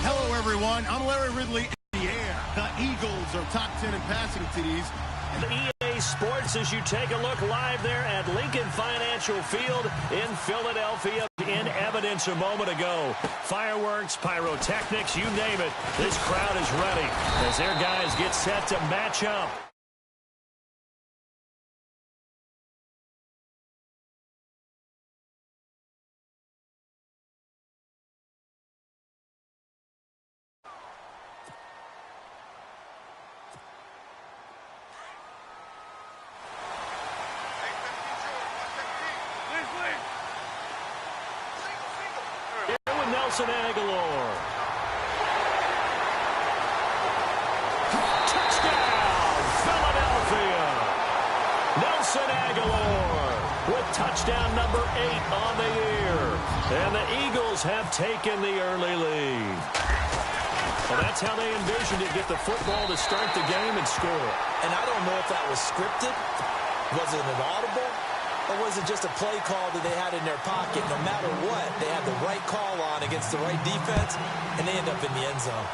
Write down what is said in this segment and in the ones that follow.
Hello, everyone. I'm Larry Ridley in the air. The Eagles are top 10 in passing TDs. The EA Sports as you take a look live there at Lincoln Financial Field in Philadelphia. In evidence a moment ago. Fireworks, pyrotechnics, you name it. This crowd is ready as their guys get set to match up. Nelson Aguilar. Touchdown, Philadelphia. Nelson Aguilar with touchdown number 8 on the year. And the Eagles have taken the early lead. Well, that's how they envisioned it, get the football to start the game and score. And I don't know if that was scripted. Was it an audible? Or was it just a play call that they had in their pocket? No matter what, they had the right call on against the right defense, and they end up in the end zone.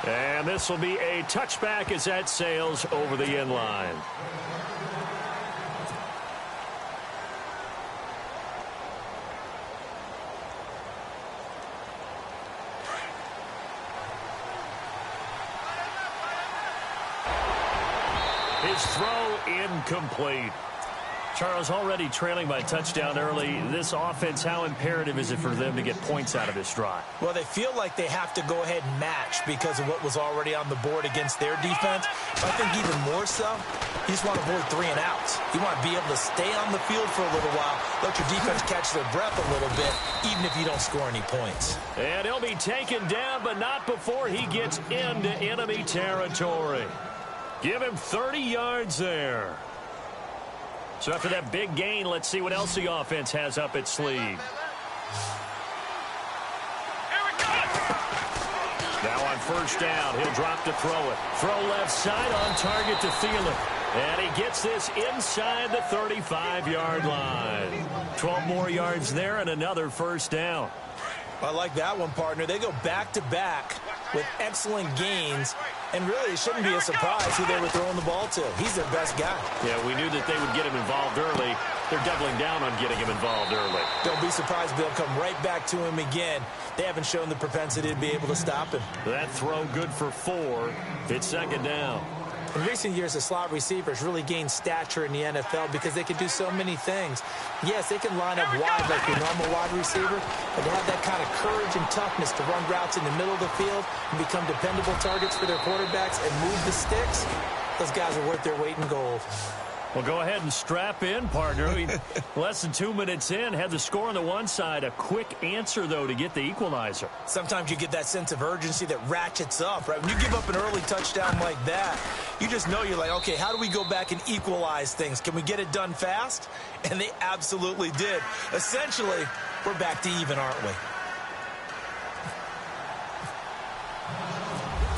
And this will be a touchback as that sails over the end line. His throw incomplete. Charles, already trailing by a touchdown early. This offense, how imperative is it for them to get points out of this drive? Well, they feel like they have to go ahead and match because of what was already on the board against their defense. I think even more so, you just want to avoid 3 and outs. You want to be able to stay on the field for a little while, let your defense catch their breath a little bit, even if you don't score any points. And he'll be taken down, but not before he gets into enemy territory. Give him 30 yards there. So after that big gain, let's see what else the offense has up its sleeve. Now on first down, he'll drop to throw it. Throw left side on target to Thielen. And he gets this inside the 35-yard line. 12 more yards there and another first down. I like that one, partner. They go back-to-back with excellent gains, and really it shouldn't be a surprise who they were throwing the ball to. He's their best guy. Yeah, we knew that they would get him involved early. They're doubling down on getting him involved early. Don't be surprised they'll come right back to him again. They haven't shown the propensity to be able to stop him. That throw good for 4. It's second down. In recent years, the slot receivers really gained stature in the NFL because they can do so many things. Yes, they can line up wide like your normal wide receiver, but to have that kind of courage and toughness to run routes in the middle of the field and become dependable targets for their quarterbacks and move the sticks, those guys are worth their weight in gold. Well, go ahead and strap in, partner. Less than 2 minutes in, had the score on the one side. A quick answer, though, to get the equalizer. Sometimes you get that sense of urgency that ratchets up, right? When you give up an early touchdown like that, you just know you're like, okay, how do we go back and equalize things? Can we get it done fast? And they absolutely did. Essentially, we're back to even, aren't we?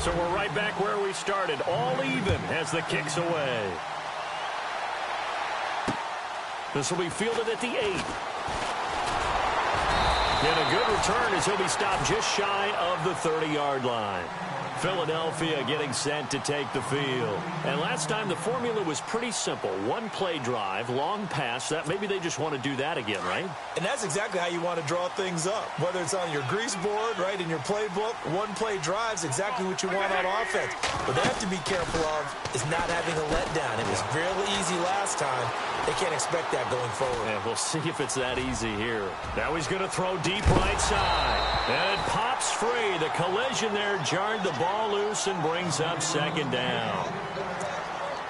So we're right back where we started. All even as the kick's away. This will be fielded at the 8. And a good return as he'll be stopped just shy of the 30-yard line. Philadelphia getting set to take the field. And last time the formula was pretty simple. One play drive, long pass. That maybe they just want to do that again, right? And that's exactly how you want to draw things up. Whether it's on your grease board, right, in your playbook, one play drive's exactly what you want on offense. What they have to be careful of is not having a letdown. It was real easy last time. They can't expect that going forward. Yeah, we'll see if it's that easy here. Now he's going to throw deep right side. And it pops free. The collision there jarred the ball loose and brings up second down.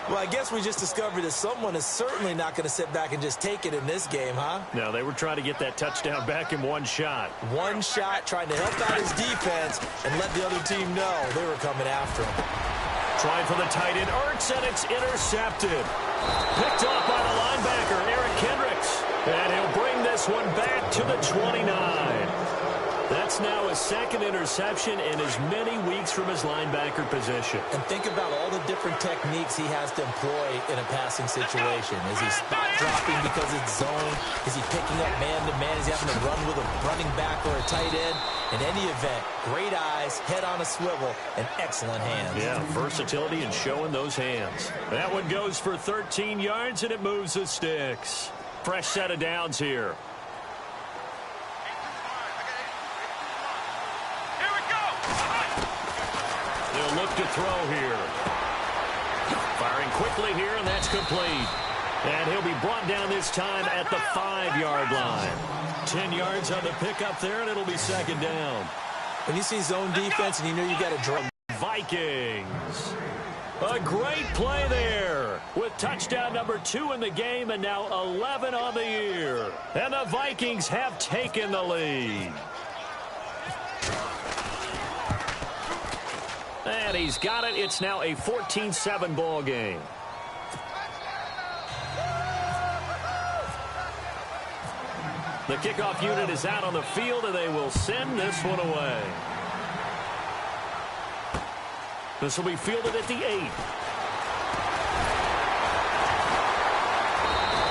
Well, I guess we just discovered that someone is certainly not going to sit back and just take it in this game, huh? No, they were trying to get that touchdown back in one shot. One shot, trying to help out his defense and let the other team know they were coming after him. Trying for the tight end, Ertz, and it's intercepted. Picked off by the linebacker, Eric Kendricks. And he'll bring this one back to the 29. That's now his second interception in as many weeks from his linebacker position. And think about all the different techniques he has to employ in a passing situation. Is he spot dropping because it's zone? Is he picking up man-to-man. He's having to run with a running back or a tight end. In any event, great eyes, head on a swivel, and excellent hands. Yeah, versatility and showing those hands. That one goes for 13 yards, and it moves the sticks. Fresh set of downs here. They'll look to throw here. Firing quickly here, and that's complete. And he'll be brought down this time at the 5-yard line. 10 yards on the pickup there, and it'll be second down. When you see zone defense and you know you got to draw. Vikings. A great play there with touchdown number 2 in the game and now 11 on the year. And the Vikings have taken the lead. And he's got it. It's now a 14-7 ball game. The kickoff unit is out on the field, and they will send this one away. This will be fielded at the 8.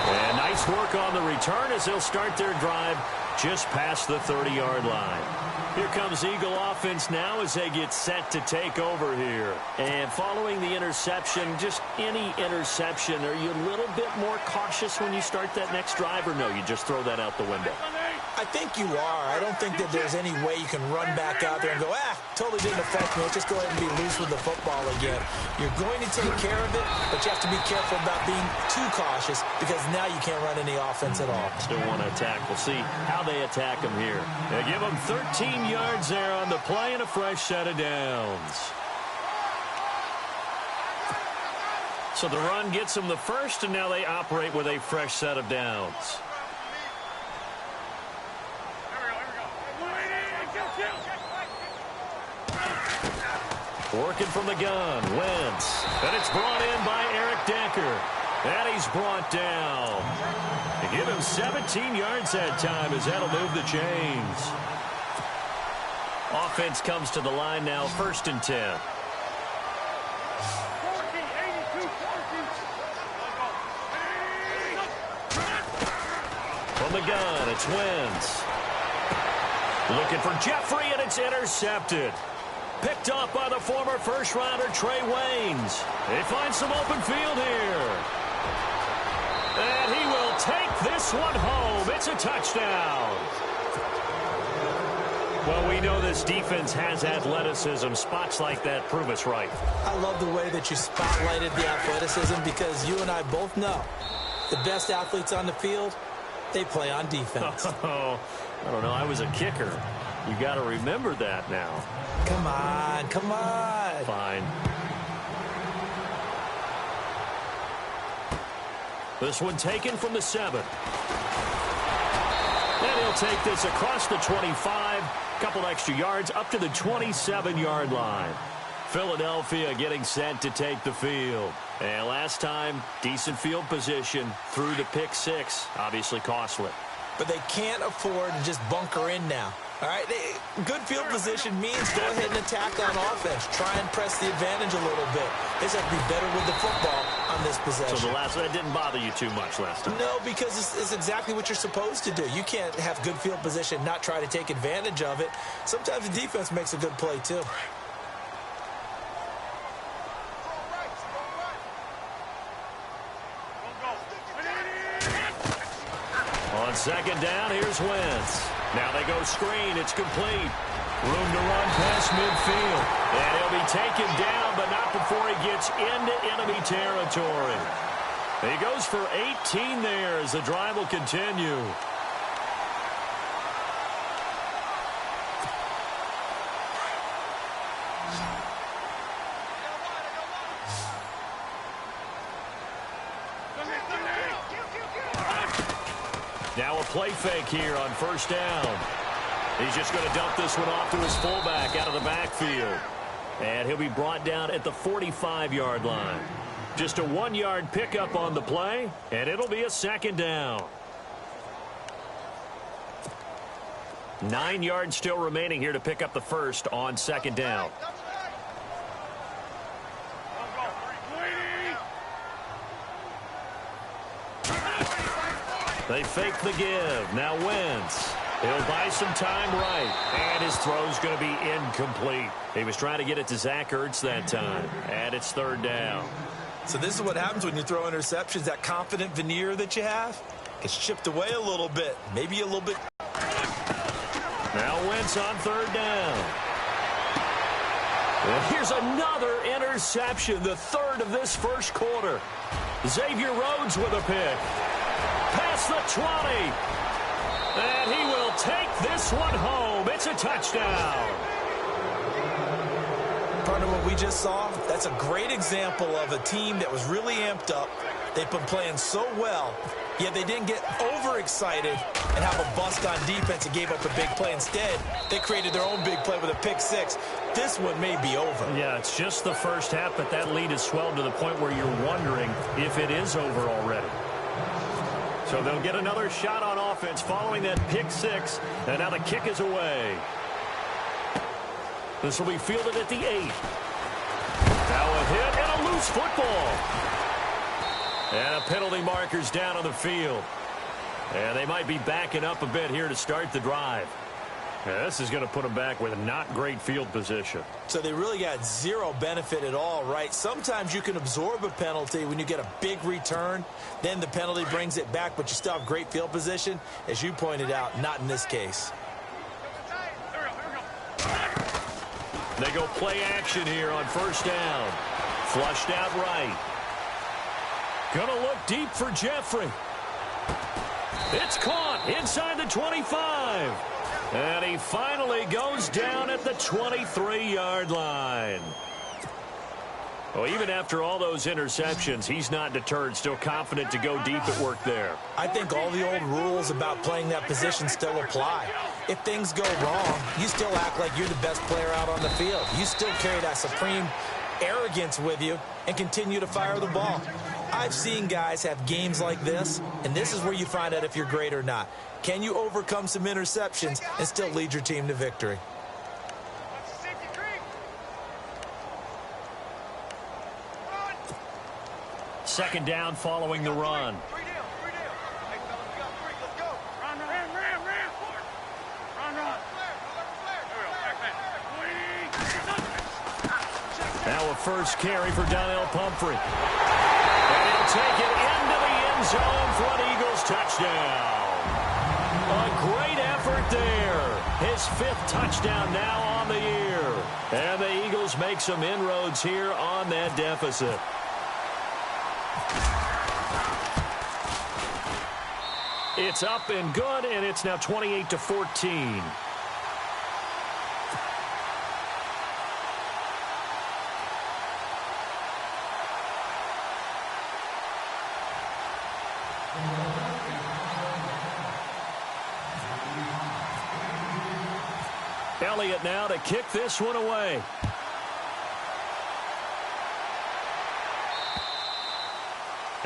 And nice work on the return as they'll start their drive just past the 30-yard line. Here comes Eagle offense now as they get set to take over here. And following the interception, just any interception, are you a little bit more cautious when you start that next drive, or no, you just throw that out the window? I think you are. I don't think that there's any way you can run back out there and go, totally didn't affect me. Let's just go ahead and be loose with the football again. You're going to take care of it, but you have to be careful about being too cautious because now you can't run any offense at all. Still want to attack. We'll see how they attack him here. They give him 13 yards there on the play and a fresh set of downs. So the run gets them the first, and now they operate with a fresh set of downs. Working from the gun, Wentz. And it's brought in by Eric Decker. And he's brought down. They give him 17 yards that time as that'll move the chains. Offense comes to the line now, 1st and 10. From the gun, it's Wentz. Looking for Jeffrey, and it's intercepted. Picked off by the former first-rounder Trey Waynes. They find some open field here. And he will take this one home. It's a touchdown. Well, we know this defense has athleticism. Spots like that prove us right. I love the way that you spotlighted the athleticism because you and I both know the best athletes on the field, they play on defense. Oh, I don't know. I was a kicker. You got to remember that now. Come on, come on. Fine. This one taken from the 7. And he'll take this across the 25. Couple extra yards up to the 27-yard line. Philadelphia getting set to take the field. And last time, decent field position through the pick 6. Obviously costly. But they can't afford to just bunker in now. All right, good field position means go ahead and attack on offense. Try and press the advantage a little bit. They just have to be better with the football on this possession. So the last one, that didn't bother you too much last time? No, because it's exactly what you're supposed to do. You can't have good field position, not try to take advantage of it. Sometimes the defense makes a good play, too. On second down, here's Wentz. Now they go screen. It's complete. Room to run past midfield. And he'll be taken down, but not before he gets into enemy territory. He goes for 18 there as the drive will continue. Now a play fake here on first down. He's just going to dump this one off to his fullback out of the backfield. And he'll be brought down at the 45-yard line. Just a 1-yard pickup on the play, and it'll be a second down. 9 yards still remaining here to pick up the first on second down. They fake the give. Now Wentz. He'll buy some time right. And his throw's going to be incomplete. He was trying to get it to Zach Ertz that time. And it's third down. So this is what happens when you throw interceptions. That confident veneer that you have gets chipped away a little bit. Maybe a little bit. Now Wentz on third down. And here's another interception, the third of this first quarter. Xavier Rhodes with a pick. Past the 20. And he will take this one home. It's a touchdown. Part of what we just saw, that's a great example of a team that was really amped up. They've been playing so well, yet they didn't get overexcited and have a bust on defense and gave up a big play. Instead, they created their own big play with a pick six. This one may be over. Yeah, it's just the first half, but that lead has swelled to the point where you're wondering if it is over already. So they'll get another shot on offense following that pick six, and now the kick is away. This will be fielded at the 8. Now a hit and a loose football. And a penalty marker's down on the field. And they might be backing up a bit here to start the drive. Yeah, this is going to put them back with a not great field position. So they really got zero benefit at all, right? Sometimes you can absorb a penalty when you get a big return. Then the penalty brings it back, but you still have great field position. As you pointed out, not in this case. They go play action here on first down. Flushed out right. Gonna look deep for Jeffrey. It's caught inside the 25. And he finally goes down at the 23-yard line. Well, even after all those interceptions, he's not deterred, still confident to go deep at work there. I think all the old rules about playing that position still apply. If things go wrong, you still act like you're the best player out on the field. You still carry that supreme arrogance with you and continue to fire the ball. I've seen guys have games like this, and this is where you find out if you're great or not. Can you overcome some interceptions and still lead your team to victory? Second down following the run. Now a first carry for Donnell Pumphrey. And he'll take it into the end zone for an Eagles touchdown. A great effort there. His 5th touchdown now on the year. And the Eagles make some inroads here on that deficit. It's up and good, and it's now 28-14. Elliott now to kick this one away.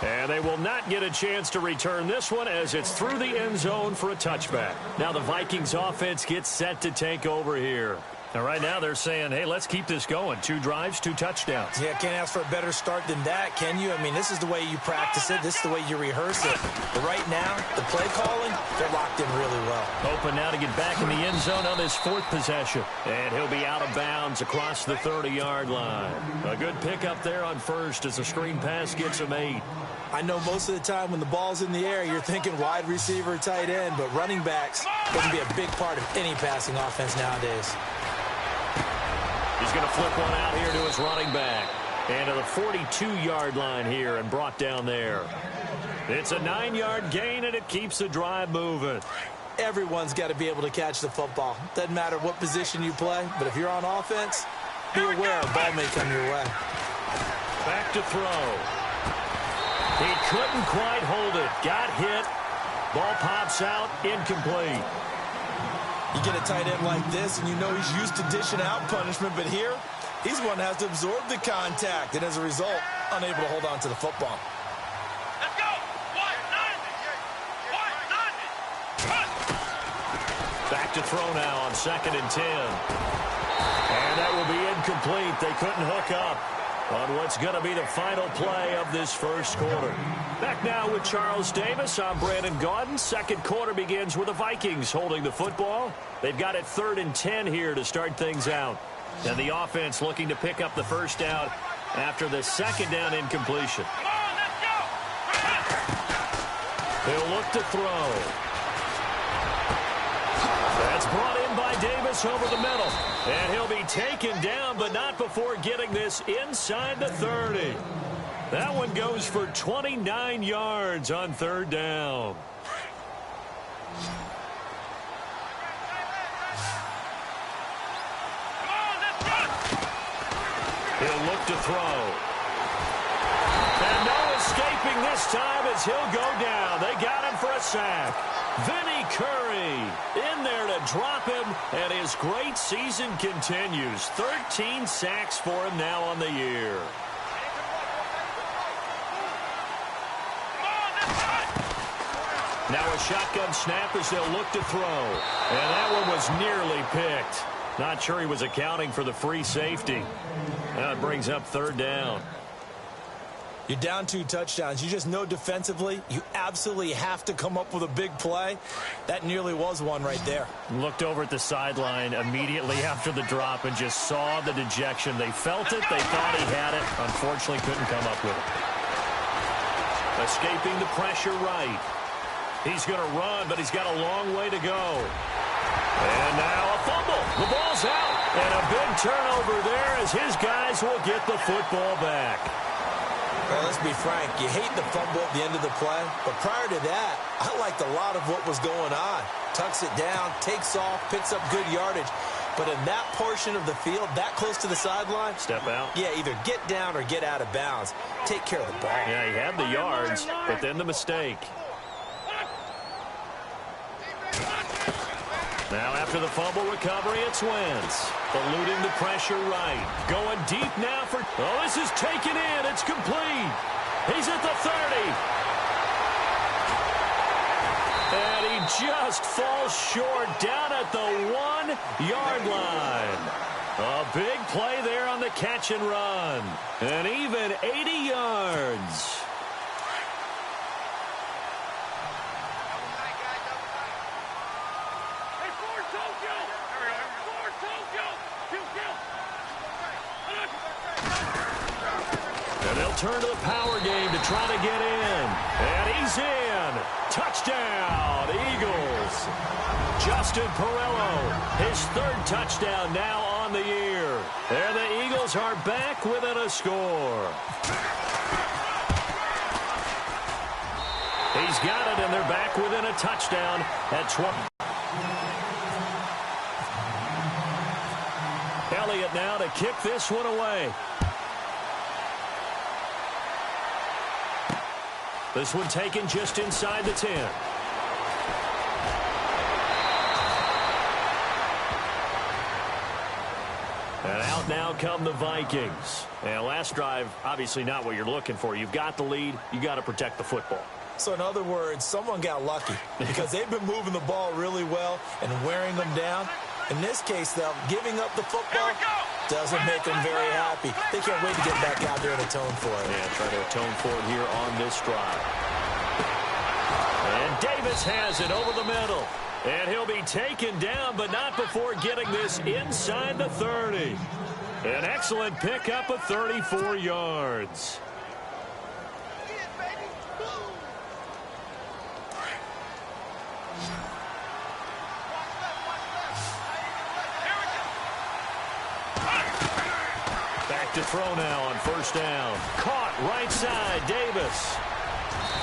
And they will not get a chance to return this one as it's through the end zone for a touchback. Now the Vikings offense gets set to take over here. Now right now they're saying, hey, let's keep this going. 2 drives, 2 touchdowns. Yeah, can't ask for a better start than that, can you? I mean, this is the way you practice it. This is the way you rehearse it. But right now, the play calling, they're locked in really well. Open now to get back in the end zone on his 4th possession. And he'll be out of bounds across the 30-yard line. A good pickup there on first as the screen pass gets him 8. I know most of the time when the ball's in the air, you're thinking wide receiver, tight end, but running backs can be a big part of any passing offense nowadays. He's going to flip one out here to his running back. And to the 42-yard line here and brought down there. It's a 9-yard gain, and it keeps the drive moving. Everyone's got to be able to catch the football. Doesn't matter what position you play, but if you're on offense, be aware a ball may come your way. Back to throw. He couldn't quite hold it. Got hit. Ball pops out. Incomplete. You get a tight end like this, and you know he's used to dishing out punishment, but here, he's one that has to absorb the contact, and as a result, unable to hold on to the football. Let's go! Back to throw now on 2nd and 10. And that will be incomplete. They couldn't hook up. on what's going to be the final play of this first quarter. Back now with Charles Davis. I'm Brandon Gaudin. Second quarter begins with the Vikings holding the football. They've got it 3rd and 10 here to start things out. And the offense looking to pick up the first down after the second down incompletion. He'll look to throw. That's brought in by Davis over the middle. And he'll be taken down, but not before getting this inside the 30. That one goes for 29 yards on 3rd down. He'll look to throw. And no escaping this time as he'll go down. They got him for a sack. Vinny Curry in there to drop him, and his great season continues. 13 sacks for him now on the year. Now a shotgun snap as they'll look to throw. And that one was nearly picked. Not sure he was accounting for the free safety. Now it brings up 3rd down. You're down 2 touchdowns. You just know defensively you absolutely have to come up with a big play. That nearly was one right there. Looked over at the sideline immediately after the drop and just saw the dejection. They felt it. They thought he had it. Unfortunately, couldn't come up with it. Escaping the pressure right. He's going to run, but he's got a long way to go. And now a fumble. The ball's out. And a big turnover there as his guys will get the football back. Well, let's be frank. You hate the fumble at the end of the play. But prior to that, I liked a lot of what was going on. Tucks it down, takes off, picks up good yardage. But in that portion of the field, that close to the sideline. Step out. Yeah, either get down or get out of bounds. Take care of the ball. Yeah, he had the yards, but then the mistake. Now after the fumble recovery, it's Wentz. Eluding the pressure right. Going deep now for... Oh, this is taken in. It's complete. He's at the 30. And he just falls short down at the 1-yard line. A big play there on the catch and run. And even 80 yards. Turn to the power game to try to get in. And he's in. Touchdown, Eagles. Justin Perillo, his 3rd touchdown now on the year. And the Eagles are back within a score. He's got it, and they're back within a touchdown at 20. Elliott now to kick this one away. This one taken just inside the 10. And out now come the Vikings. And last drive, obviously not what you're looking for. You've got the lead. You got to protect the football. So in other words, someone got lucky because they've been moving the ball really well and wearing them down. In this case, though, giving up the football doesn't make them very happy. They can't wait to get back out there and atone for it. Yeah, try to atone for it here on this drive. And Davis has it over the middle. And he'll be taken down, but not before getting this inside the 30. An excellent pickup of 34 yards. Back to throw now on 1st down. Caught right side, Davis.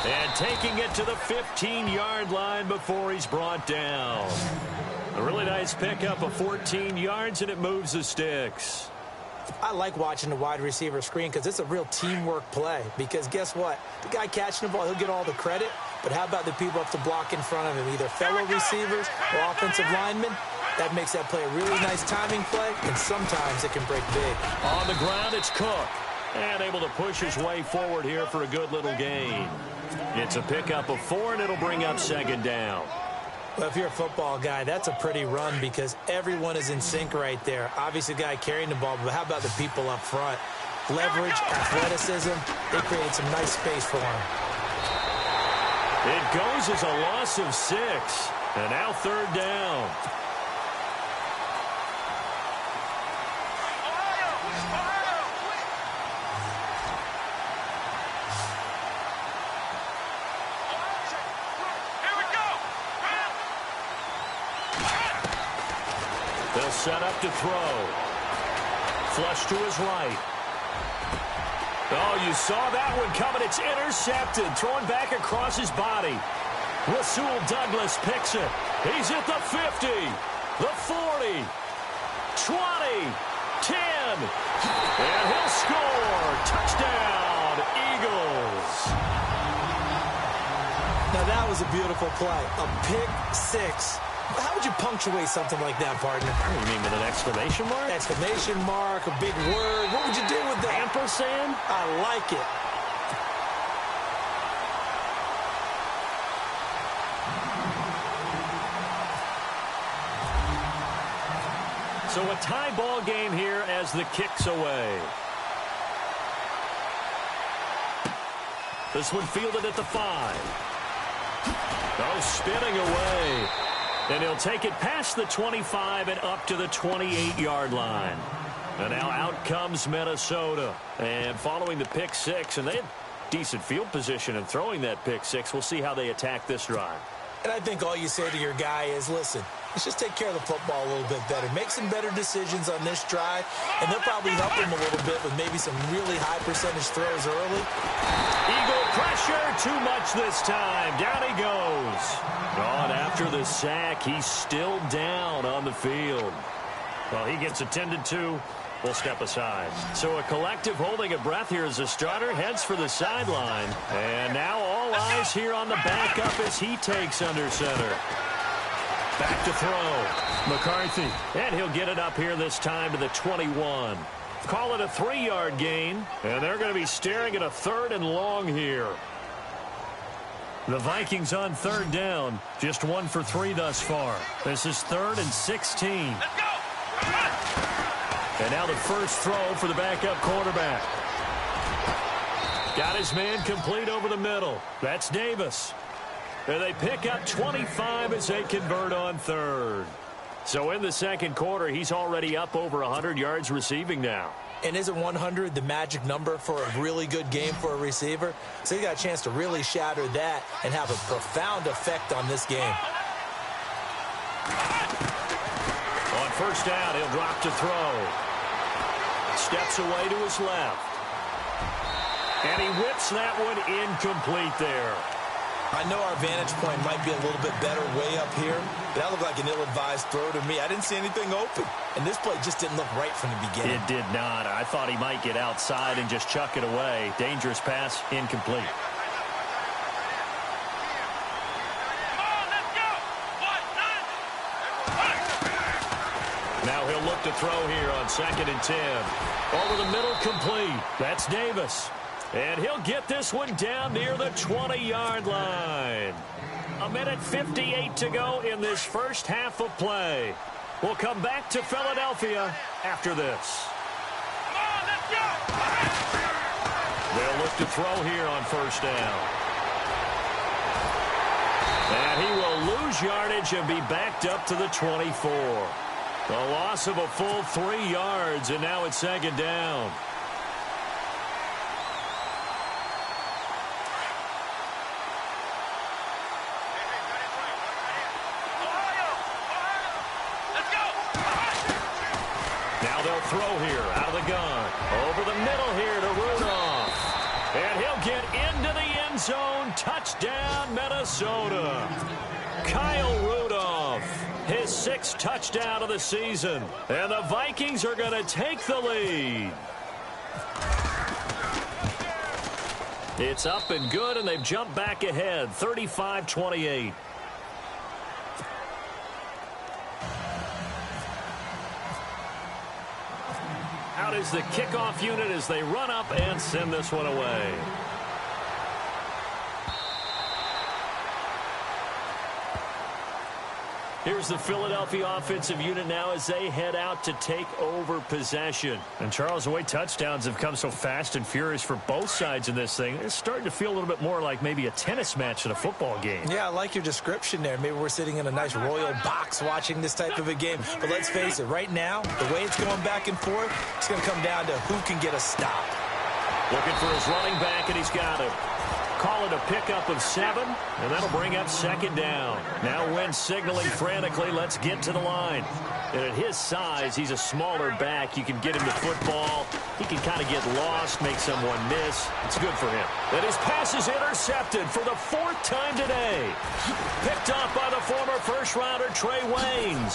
And taking it to the 15-yard line before he's brought down. A really nice pickup of 14 yards, and it moves the sticks. I like watching the wide receiver screen because it's a real teamwork play. Because guess what? The guy catching the ball, he'll get all the credit. But how about the people up to block in front of him, either fellow receivers or offensive linemen? That makes that play a really nice timing play, and sometimes it can break big. On the ground, it's Cook. And able to push his way forward here for a good little gain. It's a pickup of 4, and it'll bring up 2nd down. Well, if you're a football guy, that's a pretty run because everyone is in sync right there. Obviously, the guy carrying the ball, but how about the people up front? leverage, athleticism. They create some nice space for him. It goes as a loss of 6. And now third down. They'll set up to throw. Flush to his right. Oh, you saw that one coming. It's intercepted. Thrown back across his body. Rasul Douglas picks it. He's at the 50, the 40, 20, 10. And he'll score. Touchdown, Eagles. Now, that was a beautiful play. A pick 6. How would you punctuate something like that, partner? You mean with an exclamation mark? Exclamation mark, a big word. What would you do with that? Ampersand? I like it. So a tie ball game here as the kick's away. This one fielded at the 5. Oh, spinning away. And he'll take it past the 25 and up to the 28-yard line. And now out comes Minnesota. And following the pick 6, and they had decent field position in throwing that pick 6. We'll see how they attack this drive. And I think all you say to your guy is, listen, let's just take care of the football a little bit better. Make some better decisions on this drive, and they'll probably help him a little bit with maybe some really high percentage throws early. Eagle pressure, too much this time. Down he goes. Oh, and after the sack, he's still down on the field. Well, he gets attended to. We'll step aside. So a collective holding a breath here as the starter heads for the sideline. And now all eyes here on the backup as he takes under center. Back to throw. McCarthy. And he'll get it up here this time to the 21. Call it a 3-yard gain. And they're going to be staring at a 3rd and long here. The Vikings on 3rd down. Just 1 for 3 thus far. This is 3rd and 16. Let's go. And now the first throw for the backup quarterback. Got his man complete over the middle. That's Davis. And they pick up 25 as they convert on 3rd. So in the second quarter, he's already up over 100 yards receiving now. And isn't 100 the magic number for a really good game for a receiver? So he got a chance to really shatter that and have a profound effect on this game. On first down, he'll drop to throw. Steps away to his left. And he whips that one incomplete there. I know our vantage point might be a little bit better way up here, but that looked like an ill-advised throw to me. I didn't see anything open, and this play just didn't look right from the beginning. It did not. I thought he might get outside and just chuck it away. Dangerous pass, incomplete. Now he'll look to throw here on 2nd and 10. Over the middle, complete. That's Davis. And he'll get this one down near the 20-yard line. 1:58 to go in this first half of play. We'll come back to Philadelphia after this. They'll look to throw here on first down. And he will lose yardage and be backed up to the 24. A loss of a full 3 yards, and now it's 2nd down. Now they'll throw here out of the gun. Over the middle here to Rudolph. And he'll get into the end zone. Touchdown, Minnesota. Kyle Rudolph, his 6th touchdown of the season. And the Vikings are going to take the lead. It's up and good, and they've jumped back ahead, 35-28. Out is the kickoff unit as they run up and send this one away. Here's the Philadelphia offensive unit now as they head out to take over possession. And Charles, the way touchdowns have come so fast and furious for both sides in this thing, it's starting to feel a little bit more like maybe a tennis match than a football game. Yeah, I like your description there. Maybe we're sitting in a nice royal box watching this type of a game. But let's face it, right now, the way it's going back and forth, it's going to come down to who can get a stop. Looking for his running back, and he's got him. Call it a pickup of 7, and that'll bring up 2nd down. Now Wentz signaling frantically, let's get to the line. And at his size, he's a smaller back. You can get him the football. He can kind of get lost, make someone miss. It's good for him. And his pass is intercepted for the 4th time today. Picked off by the former first-rounder Trey Waynes.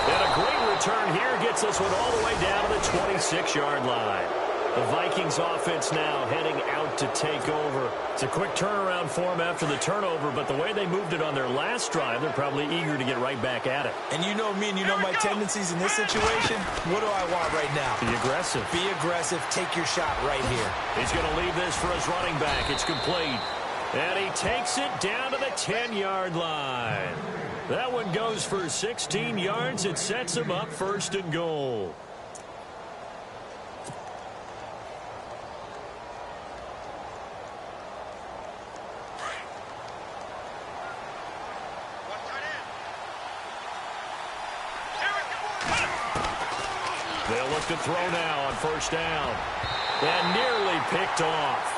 And a great return here gets this one all the way down to the 26-yard line. The Vikings offense now heading out to take over. It's a quick turnaround for them after the turnover, but the way they moved it on their last drive, they're probably eager to get right back at it. And you know me and you know my tendencies in this situation. What do I want right now? Be aggressive. Be aggressive. Take your shot right here. He's going to leave this for his running back. It's complete. And he takes it down to the 10-yard line. That one goes for 16 yards. It sets him up 1st and goal. They'll look to throw now on 1st down. And nearly picked off.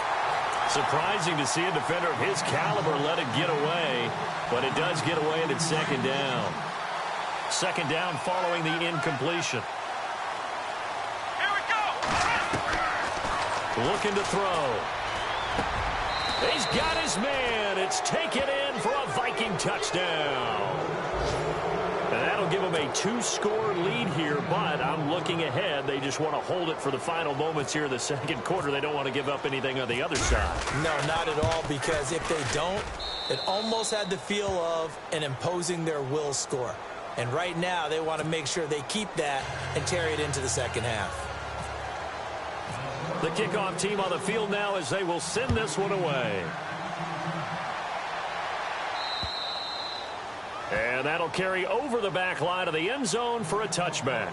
Surprising to see a defender of his caliber let it get away, but it does get away and it's 2nd down. 2nd down following the incompletion. Here we go. Looking to throw. He's got his man. It's taken in for a Viking touchdown. And that'll give them a 2-score lead here, but I'm looking ahead. They just want to hold it for the final moments here in the 2nd quarter. They don't want to give up anything on the other side. No, not at all, because if they don't, it almost had the feel of an imposing their will score. And right now, they want to make sure they keep that and carry it into the 2nd half. The kickoff team on the field now as they will send this one away. And that'll carry over the back line of the end zone for a touchback.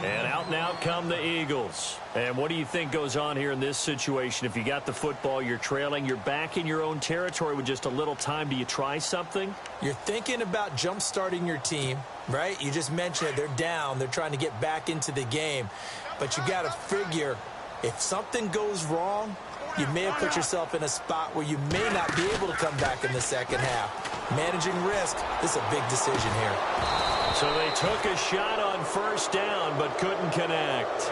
And out and out come the Eagles. And what do you think goes on here in this situation? If you got the football, you're trailing, you're back in your own territory with just a little time. Do you try something? You're thinking about jump-starting your team, right? You just mentioned it. They're down. They're trying to get back into the game. But you got to figure if something goes wrong, you may have put yourself in a spot where you may not be able to come back in the 2nd half. Managing risk, this is a big decision here. So they took a shot on 1st down, but couldn't connect.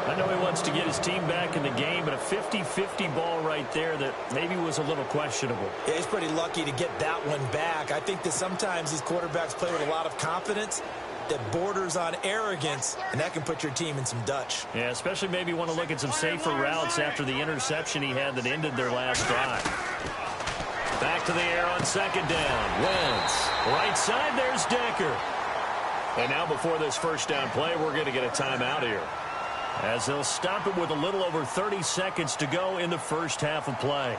I know he wants to get his team back in the game, but a 50-50 ball right there that maybe was a little questionable. Yeah, he's pretty lucky to get that one back. I think that sometimes these quarterbacks play with a lot of confidence that borders on arrogance, and that can put your team in some Dutch. Yeah, especially maybe want to look at some safer routes after the interception he had that ended their last drive. Back to the air on 2nd down. Wentz. Right side, there's Decker. And now before this 1st down play, we're going to get a timeout here, as they'll stop it with a little over 30 seconds to go in the 1st half of play.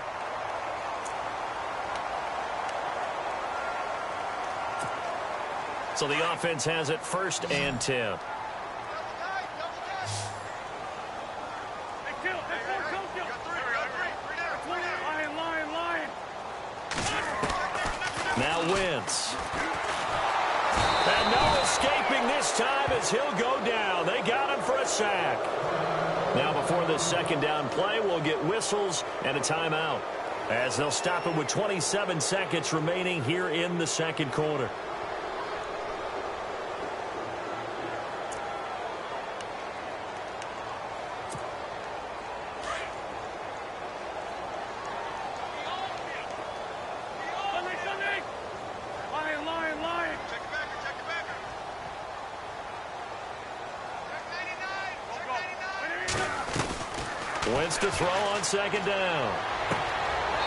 So the offense has it 1st and 10. Now Wentz. And no escaping this time as he'll go down. They got him for a sack. Now before this 2nd down play, we'll get whistles and a timeout, as they'll stop it with 27 seconds remaining here in the 2nd quarter. Wentz to throw on 2nd down.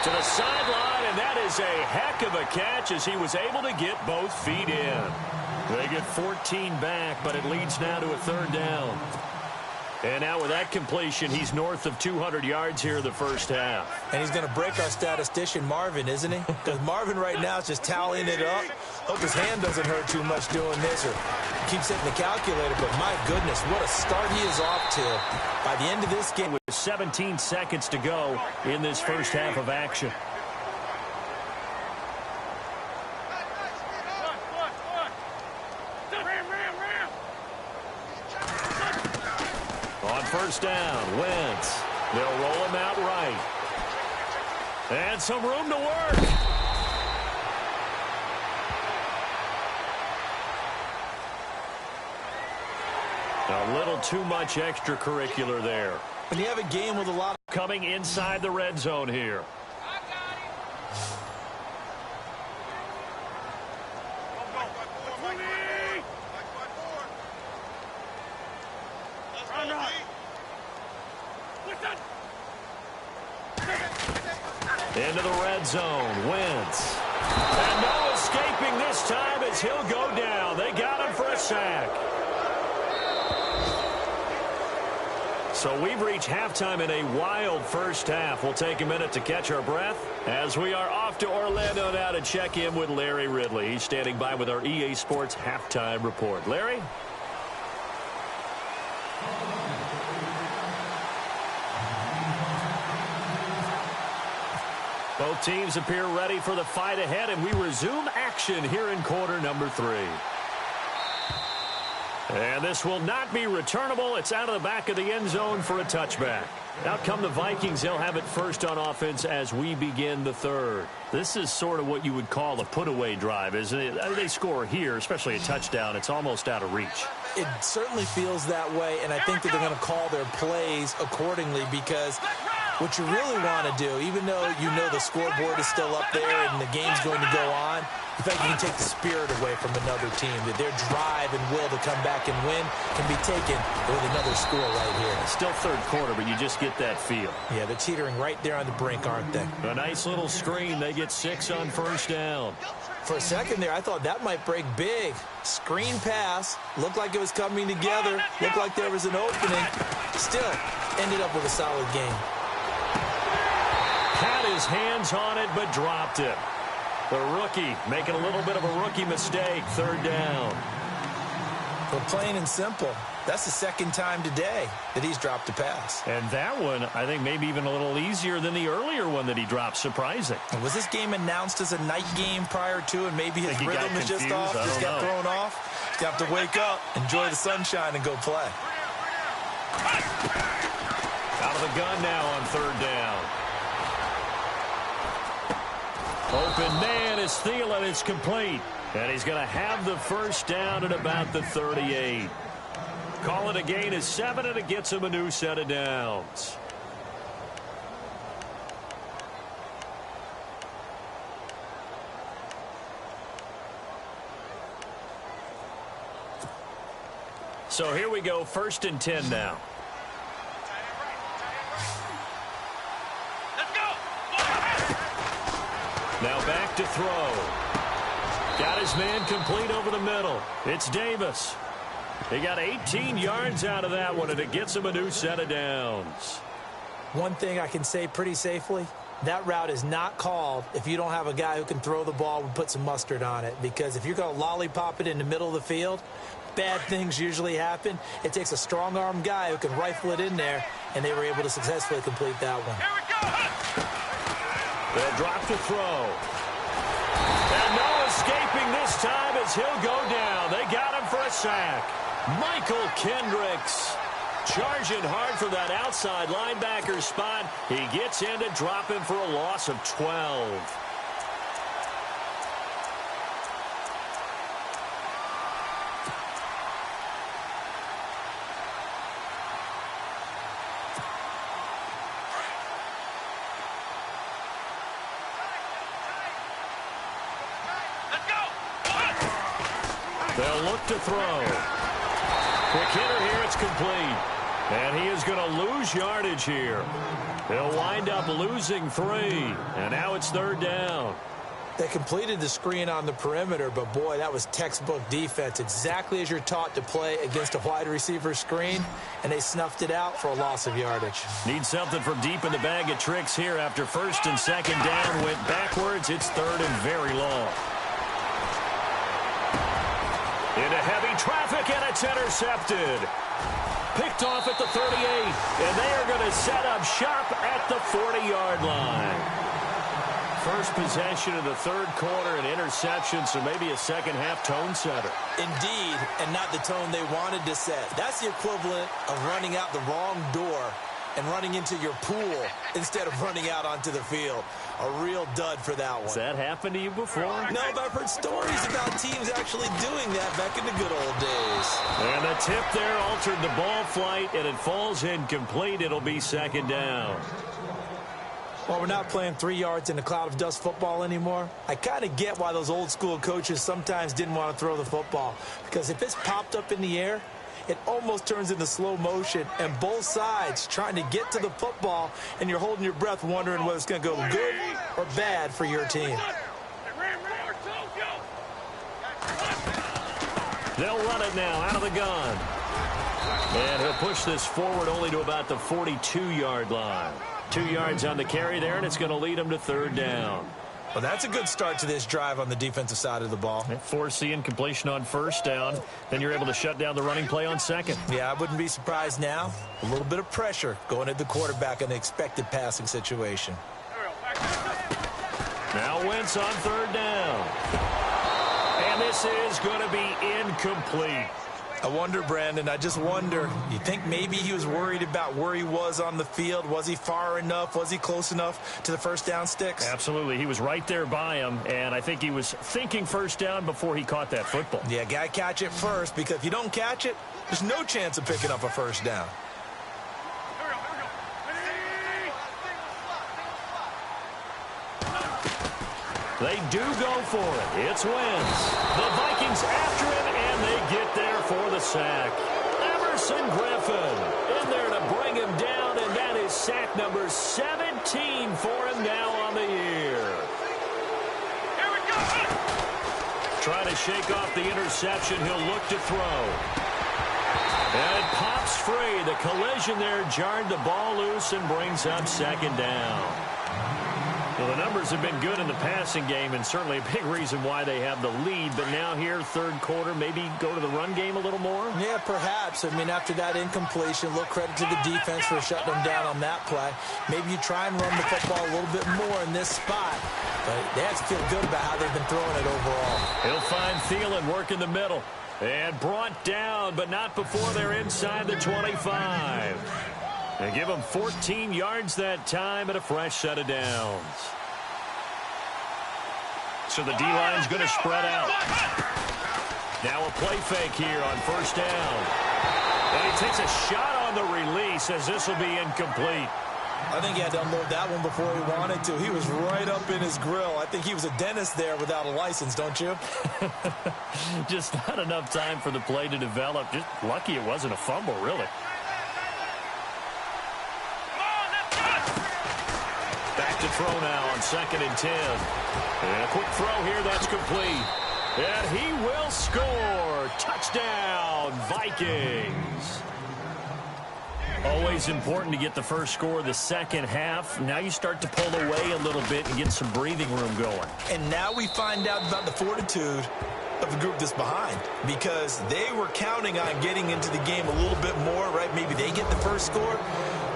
To the sideline, and that is a heck of a catch as he was able to get both feet in. They get 14 back, but it leads now to a 3rd down. And now with that completion, he's north of 200 yards here in the first half. And he's going to break our statistician, Marvin, isn't he? Because Marvin right now is just tallying it up. Hope his hand doesn't hurt too much doing this or keeps hitting the calculator. But my goodness, what a start he is off to. By the end of this game, with 17 seconds to go in this first half of action. On first down, Wentz. They'll roll him out right. And some room to work. A little too much extracurricular there. When you have a game with a lot of coming inside the red zone here. Into the red zone, Wentz. And no escaping this time as he'll go down. They got him for a sack. So we've reached halftime in a wild first half. We'll take a minute to catch our breath as we are off to Orlando now to check in with Larry Ridley. He's standing by with our EA Sports halftime report. Larry? Both teams appear ready for the fight ahead, and we resume action here in quarter number 3. And this will not be returnable. It's out of the back of the end zone for a touchback. Out come the Vikings. They'll have it first on offense as we begin the third. This is sort of what you would call a put-away drive, isn't it? They score here, especially a touchdown. It's almost out of reach. It certainly feels that way, and I think that they're going to call their plays accordingly because what you really want to do, even though you know the scoreboard is still up there and the game's going to go on, in fact, you can take the spirit away from another team, that their drive and will to come back and win can be taken with another score right here. It's still third quarter, but you just get that feel. Yeah, they're teetering right there on the brink, aren't they? A nice little screen. They get 6 on first down. For a second there, I thought that might break big. Screen pass. Looked like it was coming together. Looked like there was an opening. Still, ended up with a solid game. Had his hands on it, but dropped it. The rookie making a little bit of a rookie mistake. Third down. Well, plain and simple, that's the second time today that he's dropped a pass. And that one, I think, maybe even a little easier than the earlier one that he dropped. Surprising. And was this game announced as a night game prior to, and maybe his rhythm is just off, just got thrown off? He's got to wake up, enjoy the sunshine, and go play. Out of the gun now on third down. Open man is Thielen. It's complete. And he's going to have the first down at about the 38. Call it a gain of 7, and it gets him a new set of downs. So here we go, 1st and 10 now. Now back to throw. Got his man complete over the middle. It's Davis. He got 18 yards out of that one, and it gets him a new set of downs. One thing I can say pretty safely, that route is not called if you don't have a guy who can throw the ball and put some mustard on it. Because if you're going to lollipop it in the middle of the field, bad things usually happen. It takes a strong-arm guy who can rifle it in there, and they were able to successfully complete that one. They'll drop the throw. And no escaping this time as he'll go down. They got him for a sack. Michael Kendricks charging hard for that outside linebacker spot. He gets in to drop him for a loss of 12. They'll look to throw. Quick hitter here, it's complete. And he is going to lose yardage here. He'll wind up losing 3. And now it's third down. They completed the screen on the perimeter, but boy, that was textbook defense, exactly as you're taught to play against a wide receiver screen, and they snuffed it out for a loss of yardage. Need something from deep in the bag of tricks here after first and second down. Went backwards. It's third and very long. Into heavy traffic, and it's intercepted. Picked off at the 38, and they are going to set up shop at the 40-yard line. First possession of the third quarter, an interception, so maybe a second-half tone setter. Indeed, and not the tone they wanted to set. That's the equivalent of running out the wrong door and running into your pool instead of running out onto the field. A real dud for that one. Has that happened to you before? No, but I've heard stories about teams actually doing that back in the good old days. And the tip there altered the ball flight, and it falls incomplete. It'll be second down. Well, we're not playing 3 yards in a cloud of dust football anymore. I kind of get why those old school coaches sometimes didn't want to throw the football. Because if it's popped up in the air, it almost turns into slow motion, and both sides trying to get to the football, and you're holding your breath wondering whether it's going to go good or bad for your team. They'll run it now out of the gun. And he'll push this forward only to about the 42-yard line. 2 yards on the carry there, and it's going to lead him to third down. Well, that's a good start to this drive on the defensive side of the ball. Force the incompletion on first down. Then you're able to shut down the running play on second. Yeah, I wouldn't be surprised now. A little bit of pressure going at the quarterback in an expected passing situation. Now Wentz on third down. And this is going to be incomplete. I wonder, Brandon, I just wonder, you think maybe he was worried about where he was on the field? Was he far enough? Was he close enough to the first down sticks? Absolutely. He was right there by him, and I think he was thinking first down before he caught that football. Yeah, got to catch it first, because if you don't catch it, there's no chance of picking up a first down. They do go for it. It's Wentz. The Vikings after him, and they get there for the sack. Emerson Griffin in there to bring him down, and that is sack number 17 for him now on the year. Here we go. Trying to shake off the interception. He'll look to throw. And it pops free. The collision there jarred the ball loose and brings up second down. Well, the numbers have been good in the passing game, and certainly a big reason why they have the lead. But now here, third quarter, maybe go to the run game a little more? Yeah, perhaps. I mean, after that incompletion, a little credit to the defense for shutting them down on that play. Maybe you try and run the football a little bit more in this spot. But they have to feel good about how they've been throwing it overall. He'll find Thielen, work in the middle. And brought down, but not before they're inside the 25. They give him 14 yards that time and a fresh set of downs. So the D-line's going to spread out. Now a play fake here on first down. And he takes a shot on the release as this will be incomplete. I think he had to unload that one before he wanted to. He was right up in his grill. I think he was a dentist there without a license, don't you? Just not enough time for the play to develop. Just lucky it wasn't a fumble, really. Back to throw now on 2nd and 10. And a quick throw here, that's complete. And he will score. Touchdown, Vikings. Always important to get the first score of the second half. Now you start to pull away a little bit and get some breathing room going. And now we find out about the fortitude of the group that's behind, because they were counting on getting into the game a little bit more, right? Maybe they get the first score.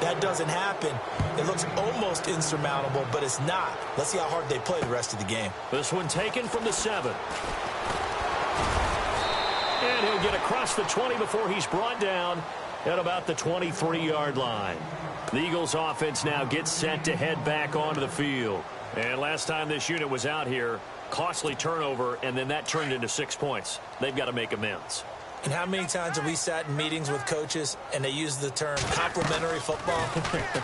That doesn't happen. It looks almost insurmountable, but it's not. Let's see how hard they play the rest of the game. This one taken from the 7. And he'll get across the 20 before he's brought down at about the 23-yard line. The Eagles offense now gets set to head back onto the field. And last time this unit was out here, costly turnover, and then that turned into 6 points. They've got to make amends. And how many times have we sat in meetings with coaches and they use the term complementary football?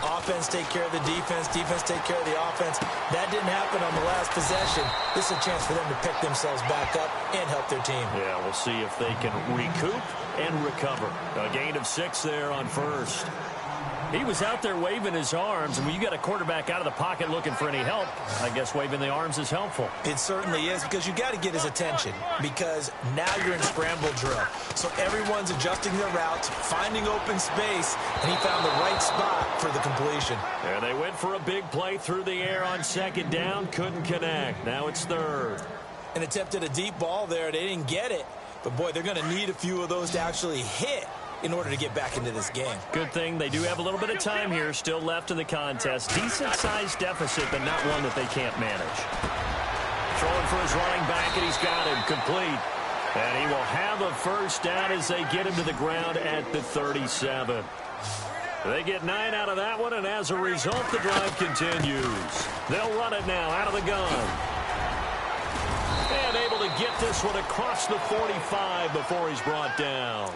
Offense take care of the defense, defense take care of the offense. That didn't happen on the last possession. This is a chance for them to pick themselves back up and help their team. Yeah, we'll see if they can recoup and recover. A gain of 6 there on first. He was out there waving his arms, and when you got a quarterback out of the pocket looking for any help, I guess waving the arms is helpful. It certainly is, because you got to get his attention, because now you're in scramble drill. So everyone's adjusting their routes, finding open space, and he found the right spot for the completion. And they went for a big play through the air on second down, couldn't connect. Now it's third. And attempted a deep ball there. They didn't get it. But, boy, they're going to need a few of those to actually hit in order to get back into this game. Good thing they do have a little bit of time here still left in the contest. Decent-sized deficit, but not one that they can't manage. Throwing for his running back, and he's got him complete. And he will have a first down as they get him to the ground at the 37. They get 9 out of that one, and as a result, the drive continues. They'll run it now out of the gun. And able to get this one across the 45 before he's brought down.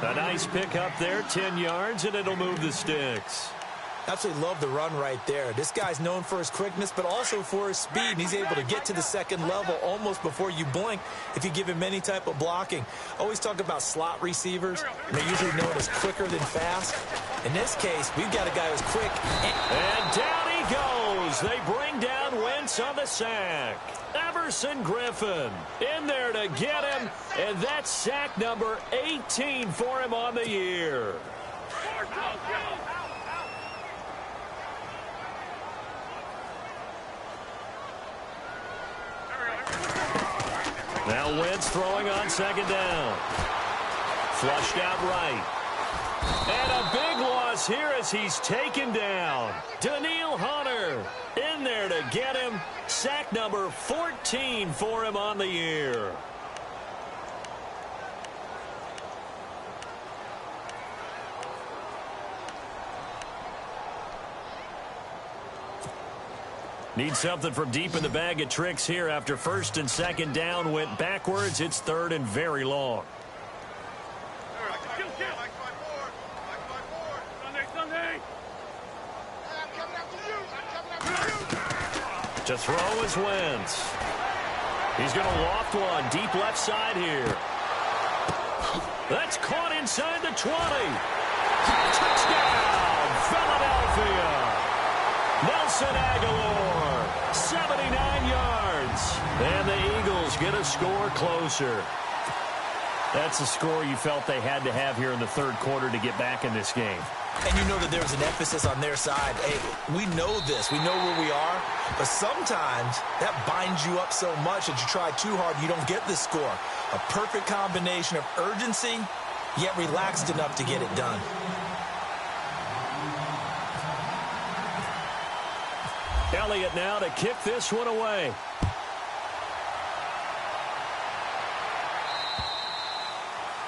A nice pickup there, 10 yards, and it'll move the sticks. Absolutely love the run right there. This guy's known for his quickness, but also for his speed. And he's able to get to the second level almost before you blink if you give him any type of blocking. Always talk about slot receivers. They're usually known as quicker than fast. In this case, we've got a guy who's quick. And down he goes. They bring down Wentz on the sack. Everson Griffin in there to get him, and that's sack number 18 for him on the year. Now Wentz throwing on second down. Flushed out right. And a big loss here as he's taken down. Daniil Hunter in there to get him. Sack number 14 for him on the year. Need something from deep in the bag of tricks here after first and second down went backwards. It's third and very long. To throw is Wentz. He's going to loft one deep left side here. That's caught inside the 20. Touchdown, Philadelphia. Nelson Aguilar, 79 yards. And the Eagles get a score closer. That's a score you felt they had to have here in the third quarter to get back in this game. And you know that there was an emphasis on their side. Hey, we know this. We know where we are. But sometimes that binds you up so much that you try too hard, you don't get the score. A perfect combination of urgency, yet relaxed enough to get it done. Elliott now to kick this one away.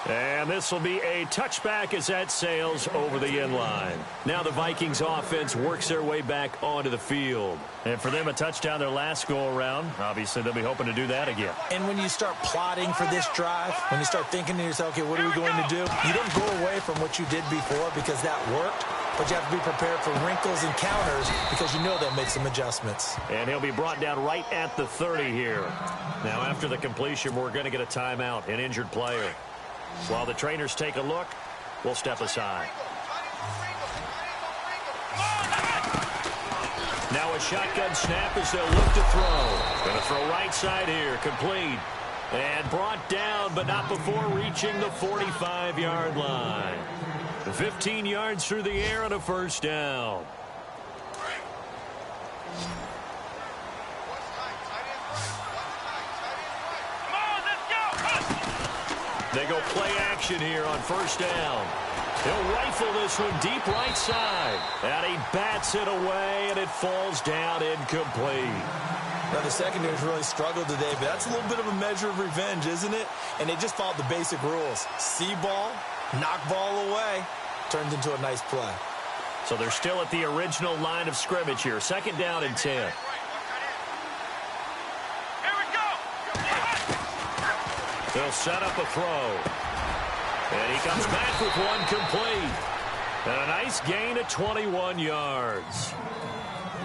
And this will be a touchback as that sails over the end line. Now the Vikings offense works their way back onto the field. And for them, a touchdown their last go-around. Obviously, they'll be hoping to do that again. And when you start plotting for this drive, when you start thinking to yourself, okay, what are we going to do? You don't go away from what you did before because that worked. But you have to be prepared for wrinkles and counters because you know they'll make some adjustments. And he'll be brought down right at the 30 here. Now, after the completion, we're going to get a timeout, an injured player. While the trainers take a look, we'll step aside. Now a shotgun snap as they'll look to throw. Going to throw right side here, complete. And brought down, but not before reaching the 45-yard line. 15 yards through the air and a first down. They go play action here on first down. He'll rifle this one deep right side. And he bats it away, and it falls down incomplete. Now, the secondary's really struggled today, but that's a little bit of a measure of revenge, isn't it? And they just followed the basic rules. See ball, knock ball away, turns into a nice play. So they're still at the original line of scrimmage here. Second down and 10. They'll set up a throw. And he comes back with one complete. And a nice gain of 21 yards.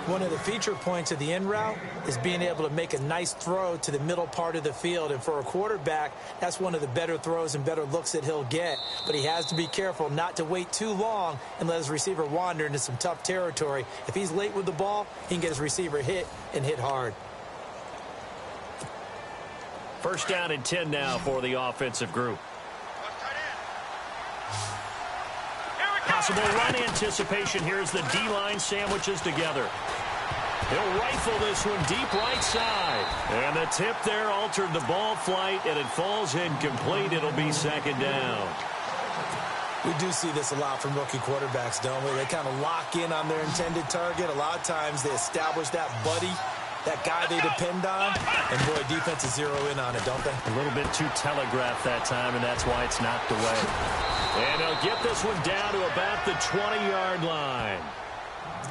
One of the feature points of the in route is being able to make a nice throw to the middle part of the field. And for a quarterback, that's one of the better throws and better looks that he'll get. But he has to be careful not to wait too long and let his receiver wander into some tough territory. If he's late with the ball, he can get his receiver hit and hit hard. First down and 10 now for the offensive group. Possible run anticipation. Here's the D-line sandwiches together. He'll rifle this one deep right side. And the tip there altered the ball flight, and it falls incomplete. It'll be second down. We do see this a lot from rookie quarterbacks, don't we? They kind of lock in on their intended target. A lot of times they establish that buddy, that guy they depend on, and boy, defenses zero in on it, don't they? A little bit too telegraphed that time, and that's why it's knocked away. And they'll get this one down to about the 20-yard line.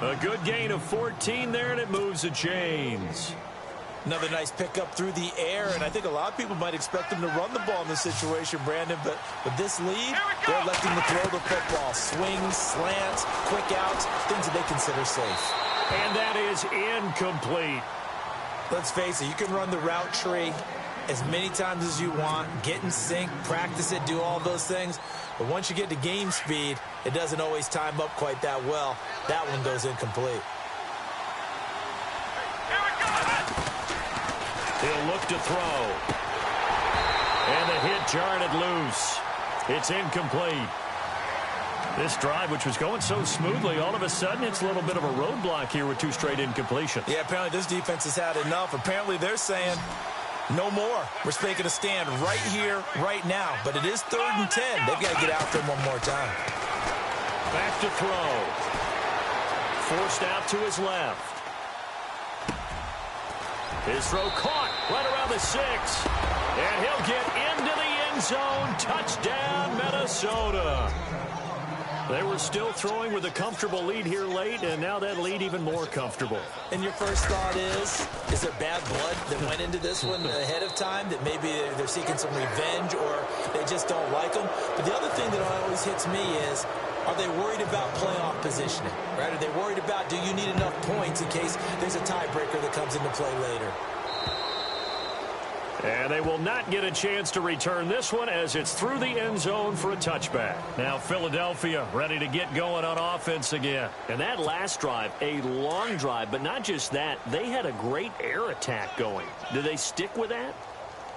A good gain of 14 there, and it moves the chains. Another nice pickup through the air, and I think a lot of people might expect them to run the ball in this situation, Brandon, but with this lead, they're electing to throw the football. Swings, slants, quick outs, things that they consider safe. And that is incomplete. Let's face it, you can run the route tree as many times as you want, get in sync, practice it, do all those things. But once you get to game speed, it doesn't always time up quite that well. That one goes incomplete. He'll look to throw. And the hit jarred it loose. It's incomplete. This drive, which was going so smoothly, all of a sudden it's a little bit of a roadblock here with two straight incompletions. Yeah, apparently this defense has had enough. Apparently they're saying, no more. We're taking a stand right here, right now. But it is 3rd and 10. They've got to get after him one more time. Back to throw. Forced out to his left. His throw caught right around the 6. And he'll get into the end zone. Touchdown, Minnesota. They were still throwing with a comfortable lead here late, and now that lead even more comfortable. And your first thought is there bad blood that went into this one ahead of time, that maybe they're seeking some revenge or they just don't like them? But the other thing that always hits me is, are they worried about playoff positioning? Right? Are they worried about, do you need enough points in case there's a tiebreaker that comes into play later? And they will not get a chance to return this one as it's through the end zone for a touchback. Now Philadelphia ready to get going on offense again. And that last drive, a long drive, but not just that. They had a great air attack going. Do they stick with that?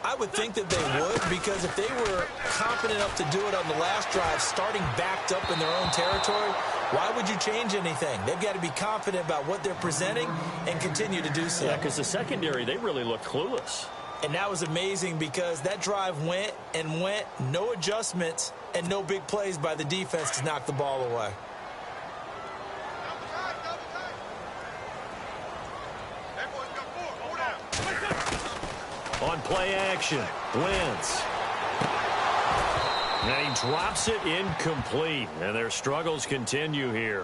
I would think that they would, because if they were confident enough to do it on the last drive, starting backed up in their own territory, why would you change anything? They've got to be confident about what they're presenting and continue to do so. Yeah, because the secondary, they really looked clueless. And that was amazing because that drive went and went, no adjustments and no big plays by the defense to knock the ball away. On play action, Wentz. And he drops it incomplete, and their struggles continue here.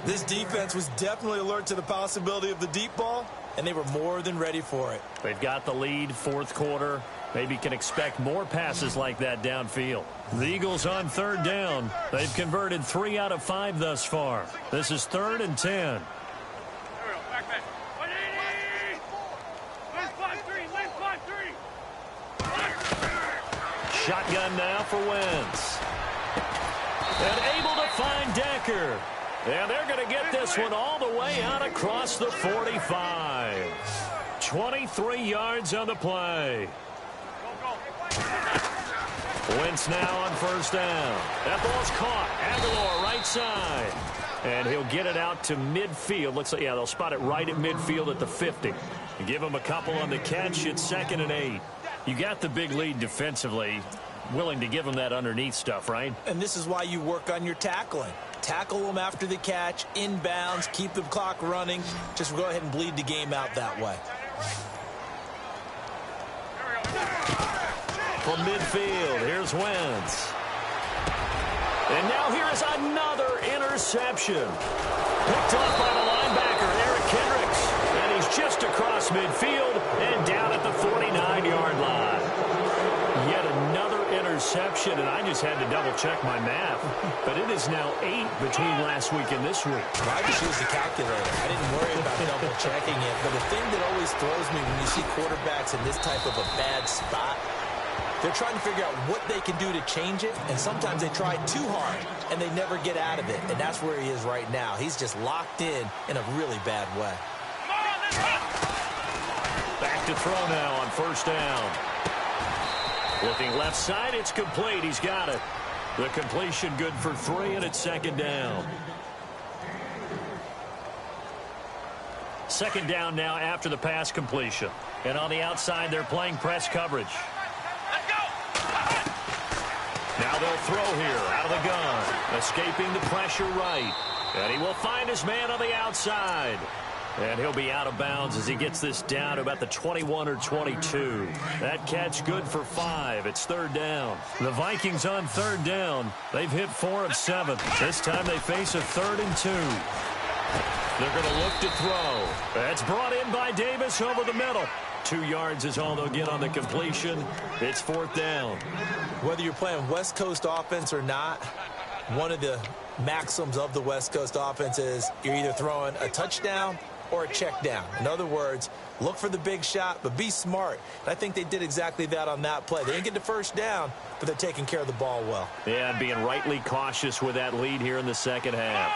This defense was definitely alert to the possibility of the deep ball, and they were more than ready for it. They've got the lead, 4th quarter. Maybe can expect more passes like that downfield. The Eagles on 3rd down. They've converted 3 out of 5 thus far. This is 3rd and 10. Shotgun now for Wentz. And able to find Decker. And they're going to get this one all the way out across the 45. 23 yards on the play. Wentz now on 1st down. That ball's caught. Aguilar right side. And he'll get it out to midfield. Looks like, yeah, they'll spot it right at midfield at the 50. And give him a couple on the catch. It's 2nd and 8. You got the big lead defensively. Willing to give them that underneath stuff, right? And this is why you work on your tackling. Tackle them after the catch, inbounds, keep the clock running. Just go ahead and bleed the game out that way. From midfield, here's Wentz. And now here is another interception. Picked up by the linebacker, Eric Kendricks. And he's just across midfield and down at the 49-yard line. Yet another interception interception, and I just had to double-check my math. But it is now 8 between last week and this week. Well, I just used the calculator. I didn't worry about double-checking it. But the thing that always throws me when you see quarterbacks in this type of a bad spot, they're trying to figure out what they can do to change it, and sometimes they try too hard, and they never get out of it. And that's where he is right now. He's just locked in a really bad way. Back to throw now on first down. Looking left side, it's complete. He's got it. The completion good for 3, and it's second down. Second down now after the pass completion. And on the outside, they're playing press coverage. Now they'll throw here out of the gun. Escaping the pressure right. And he will find his man on the outside. And he'll be out of bounds as he gets this down to about the 21 or 22. That catch good for 5. It's third down. The Vikings on third down. They've hit 4 of 7. This time they face a 3rd and 2. They're going to look to throw. That's brought in by Davis over the middle. 2 yards is all they'll get on the completion. It's 4th down. Whether you're playing West Coast offense or not, one of the maxims of the West Coast offense is you're either throwing a touchdown or a check down. In other words, look for the big shot, but be smart. And I think they did exactly that on that play. They didn't get the first down, but they're taking care of the ball well. Yeah, and being rightly cautious with that lead here in the second half.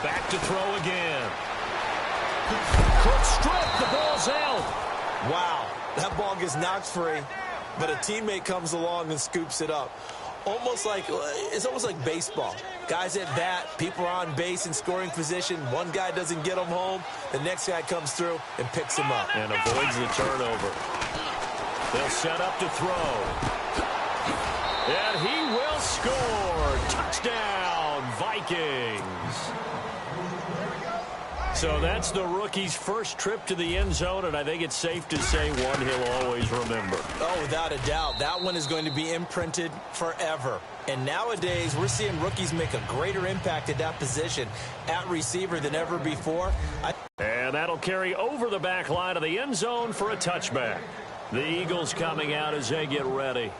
Back to throw again. Quick strip, the ball's out. Wow, that ball gets knocked free, but a teammate comes along and scoops it up. It's almost like baseball. Guys at bat, people are on base in scoring position. One guy doesn't get them home. The next guy comes through and picks him up. And avoids the turnover. They'll set up to throw. And he will score. Touchdown, Vikings. So that's the rookie's first trip to the end zone, and I think it's safe to say one he'll always remember. Oh, without a doubt. That one is going to be imprinted forever. And nowadays, we're seeing rookies make a greater impact at that position at receiver than ever before. And that'll carry over the back line of the end zone for a touchback. The Eagles coming out as they get ready.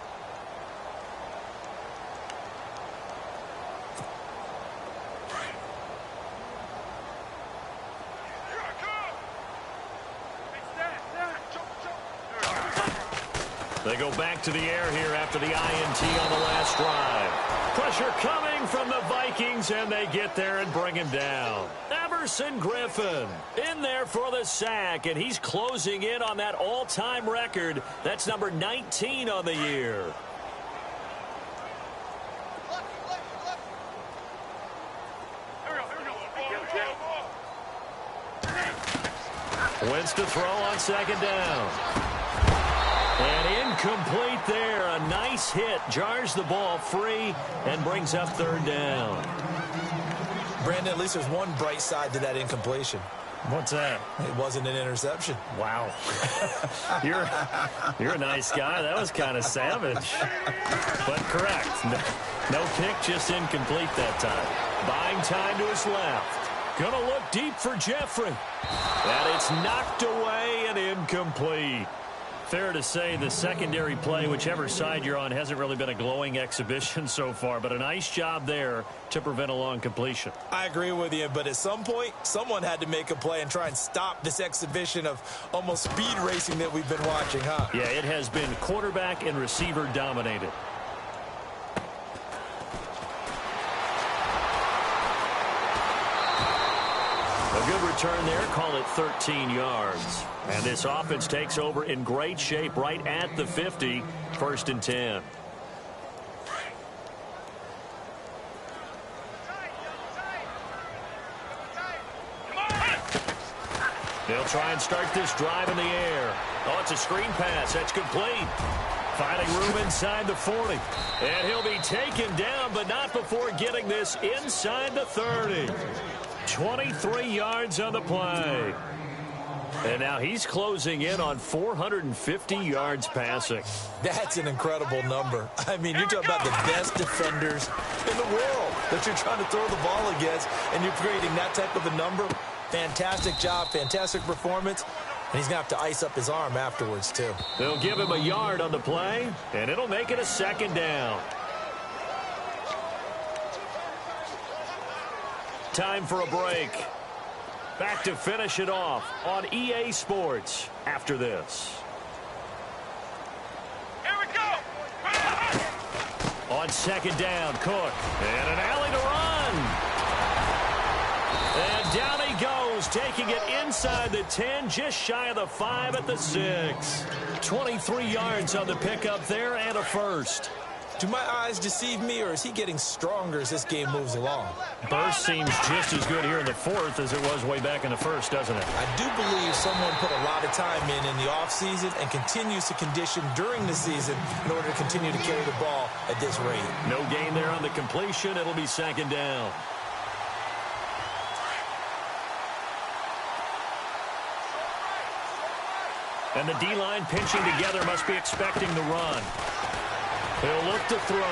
They go back to the air here after the INT on the last drive. Pressure coming from the Vikings, and they get there and bring him down. Everson Griffin in there for the sack, and he's closing in on that all-time record. That's number 19 on the year. Wentz to throw on second down. And incomplete there. A nice hit. Jars the ball free and brings up third down. Brandon, at least there's one bright side to that incompletion. What's that? It wasn't an interception. Wow. You're a nice guy. That was kind of savage. But correct. No pick, just incomplete that time. Buying time to his left. Gonna look deep for Jeffrey. And it's knocked away and incomplete. Fair to say the secondary play, whichever side you're on, hasn't really been a glowing exhibition so far, but a nice job there to prevent a long completion. I agree with you, but at some point, someone had to make a play and try and stop this exhibition of almost speed racing that we've been watching, huh? Yeah, it has been quarterback and receiver dominated. A good return there, call it 13 yards. And this offense takes over in great shape right at the 50, 1st and 10. They'll try and start this drive in the air. Oh, it's a screen pass. That's complete. Finding room inside the 40. And he'll be taken down, but not before getting this inside the 30. 23 yards on the play. And now he's closing in on 450 yards passing. That's an incredible number. I mean, you're talking about the best defenders in the world that you're trying to throw the ball against, and you're creating that type of a number. Fantastic job, fantastic performance. And he's going to have to ice up his arm afterwards, too. They'll give him a yard on the play, and it'll make it a second down. Time for a break. Back to finish it off on EA Sports after this. Here we go. On second down, Cook. And an alley to run. And down he goes, taking it inside the 10, just shy of the 5 at the 6. 23 yards on the pickup there and a first. Do my eyes deceive me, or is he getting stronger as this game moves along? Burst seems just as good here in the 4th as it was way back in the 1st, doesn't it? I do believe someone put a lot of time in the offseason and continues to condition during the season in order to continue to carry the ball at this rate. No gain there on the completion. It'll be second down. And the D-line pinching together must be expecting the run. He'll look to throw.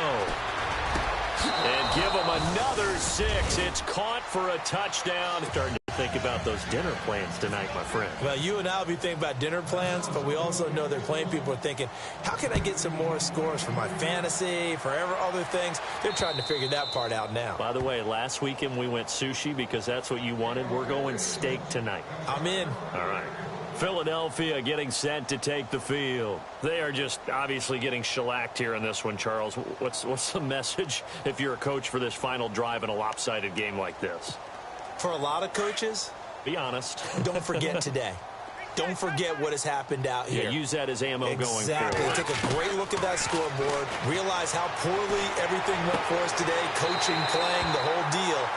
And give him another 6. It's caught for a touchdown. Starting to think about those dinner plans tonight, my friend. Well, you and I will be thinking about dinner plans, but we also know they're playing people are thinking, how can I get some more scores for my fantasy, for other things? They're trying to figure that part out now. By the way, last weekend we went sushi because that's what you wanted. We're going steak tonight. I'm in. All right. Philadelphia getting set to take the field. They are just obviously getting shellacked here in this one, Charles. What's the message if you're a coach for this final drive in a lopsided game like this? For a lot of coaches, be honest. Don't forget today. Don't forget what has happened out here. Yeah, use that as ammo going forward. Exactly. Take a great look at that scoreboard. Realize how poorly everything went for us today. Coaching, playing, the whole deal.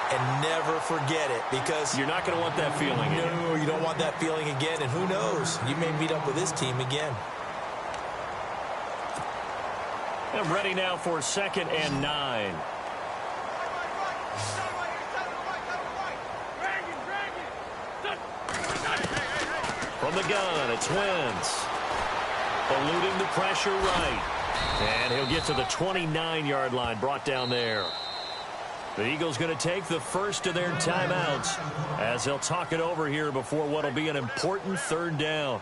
And never forget it, because you're not going to want that feeling again. No, you don't want that feeling again. And who knows? You may meet up with this team again. I'm ready now for 2nd and 9. From the gun, it's Wentz. Eluding the pressure right. And he'll get to the 29-yard line, brought down there. The Eagles going to take the first of their timeouts as they'll talk it over here before what will be an important 3rd down.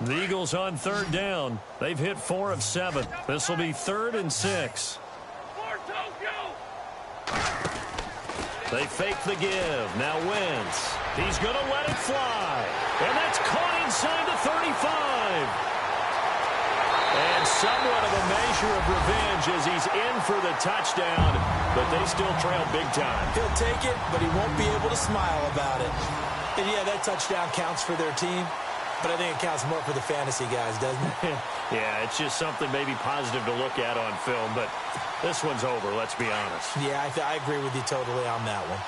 The Eagles on 3rd down. They've hit 4 of 7. This will be 3rd and 6. They fake the give. Now Wentz. He's going to let it fly. And that's caught inside the 35. And somewhat of a measure of revenge as he's in for the touchdown, but they still trail big time. He'll take it, but he won't be able to smile about it. And yeah, that touchdown counts for their team, but I think it counts more for the fantasy guys, doesn't it? Yeah, it's just something maybe positive to look at on film, but this one's over, let's be honest. Yeah, I agree with you totally on that one.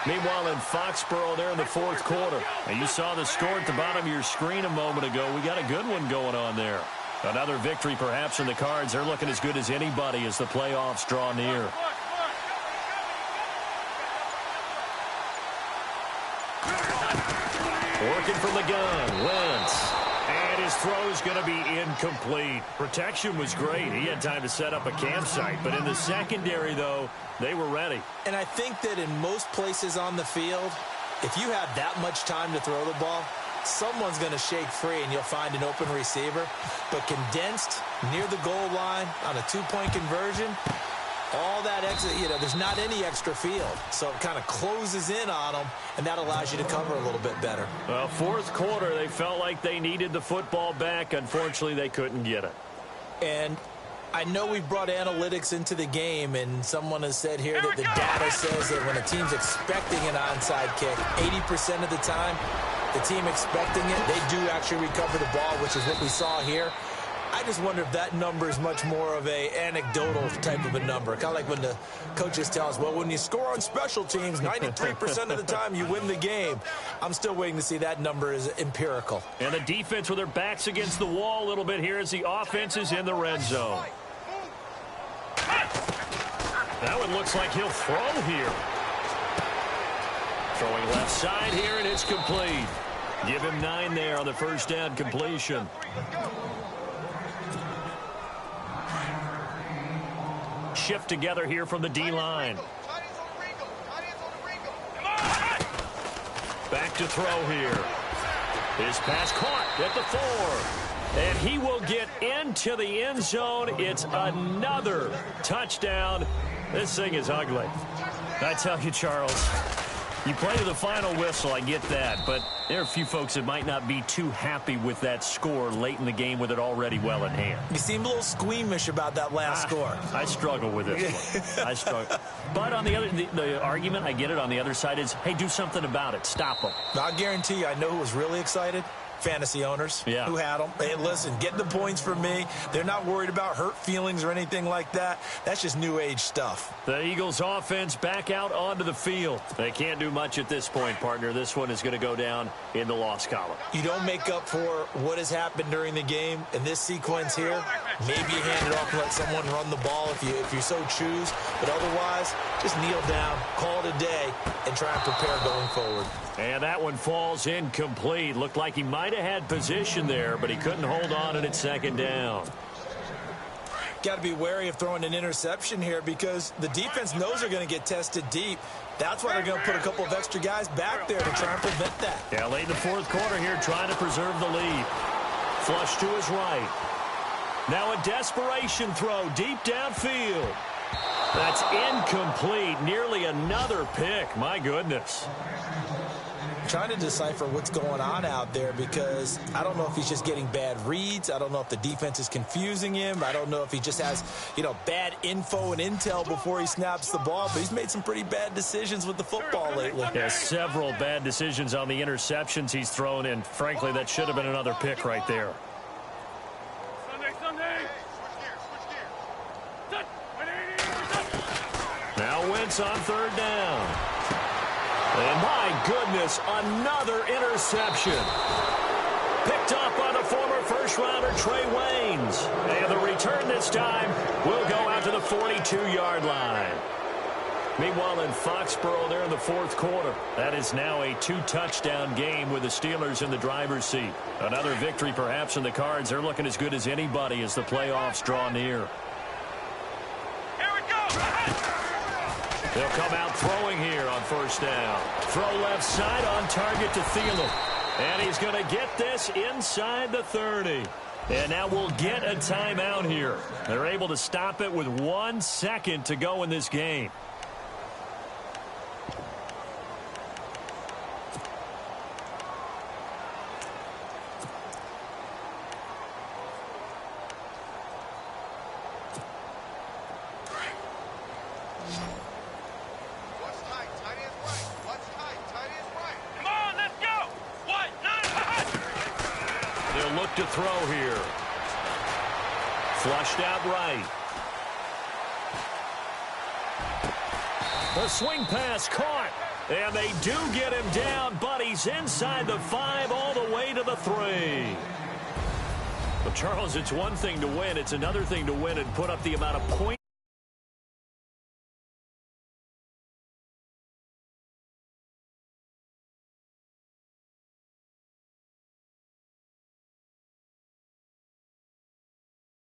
Meanwhile, in Foxborough there in the 4th quarter, and you saw the score at the bottom of your screen a moment ago. We got a good one going on there. Another victory perhaps in the cards. They're looking as good as anybody as the playoffs draw near. Working from the gun, Wentz. And his throw is going to be incomplete. Protection was great. He had time to set up a campsite. But in the secondary, though, they were ready. And I think that in most places on the field, if you have that much time to throw the ball, someone's going to shake free and you'll find an open receiver. But condensed near the goal line on a 2-point conversion, all that extra, there's not any extra field. So it kind of closes in on them, and that allows you to cover a little bit better. Well, 4th quarter, they felt like they needed the football back. Unfortunately, they couldn't get it. And I know we've brought analytics into the game, and someone has said here that the data says that when a team's expecting an onside kick, 80% of the time, the team expecting it, they do actually recover the ball, which is what we saw here. I just wonder if that number is much more of a anecdotal type of a number. Kind of like when the coaches tell us, well, when you score on special teams, 93% of the time you win the game. I'm still waiting to see that number is empirical. And the defense with their backs against the wall a little bit here as the offense is in the red zone. That one looks like he'll throw here. Throwing left side here, and it's complete. Give him 9 there on the first down completion. Shift together here from the D-line. Back to throw here. His pass caught at the 4. And he will get into the end zone. It's another touchdown. This thing is ugly. I tell you, Charles, you play to the final whistle, I get that. But there are a few folks that might not be too happy with that score late in the game with it already well in hand. You seem a little squeamish about that last score. I struggle with this one. I struggle. But on the argument, I get it, on the other side is, hey, do something about it. Stop them. I guarantee you, I know who was really excited. Fantasy owners who had them. Hey, listen, get the points from me. They're not worried about hurt feelings or anything like that. That's just new age stuff. The Eagles offense back out onto the field. They can't do much at this point, partner. This one is going to go down in the loss column. You don't make up for what has happened during the game in this sequence here. Maybe you hand it off and let someone run the ball if you so choose. But otherwise, just kneel down, call it a day, and try and prepare going forward. And that one falls incomplete. Looked like he might have had position there, but he couldn't hold on and it's second down. Got to be wary of throwing an interception here because the defense knows they're going to get tested deep. That's why they're going to put a couple of extra guys back there to try and prevent that. Yeah, late in the fourth quarter here, trying to preserve the lead. Flush to his right. Now a desperation throw deep downfield. That's incomplete. Nearly another pick. My goodness. Trying to decipher what's going on out there because I don't know if he's just getting bad reads. I don't know if the defense is confusing him. I don't know if he just has, bad info and intel before he snaps the ball. But he's made some pretty bad decisions with the football lately. Yeah, several bad decisions on the interceptions he's thrown, and frankly, that should have been another pick right there. Now Wentz on third down. And my goodness, another interception. Picked up by the former first-rounder Trey Waynes. And the return this time will go out to the 42-yard line. Meanwhile, in Foxborough, they're in the fourth quarter. That is now a 2-touchdown game with the Steelers in the driver's seat. Another victory perhaps in the cards. They're looking as good as anybody as the playoffs draw near. Here we go. They'll come out throwing here on first down. Throw left side on target to Thielen. And he's going to get this inside the 30. And now we'll get a timeout here. They're able to stop it with 1 second to go in this game. To throw here. Flushed out right. The swing pass caught. And they do get him down, but he's inside the 5 all the way to the 3. Well, Charles, it's one thing to win. It's another thing to win and put up the amount of points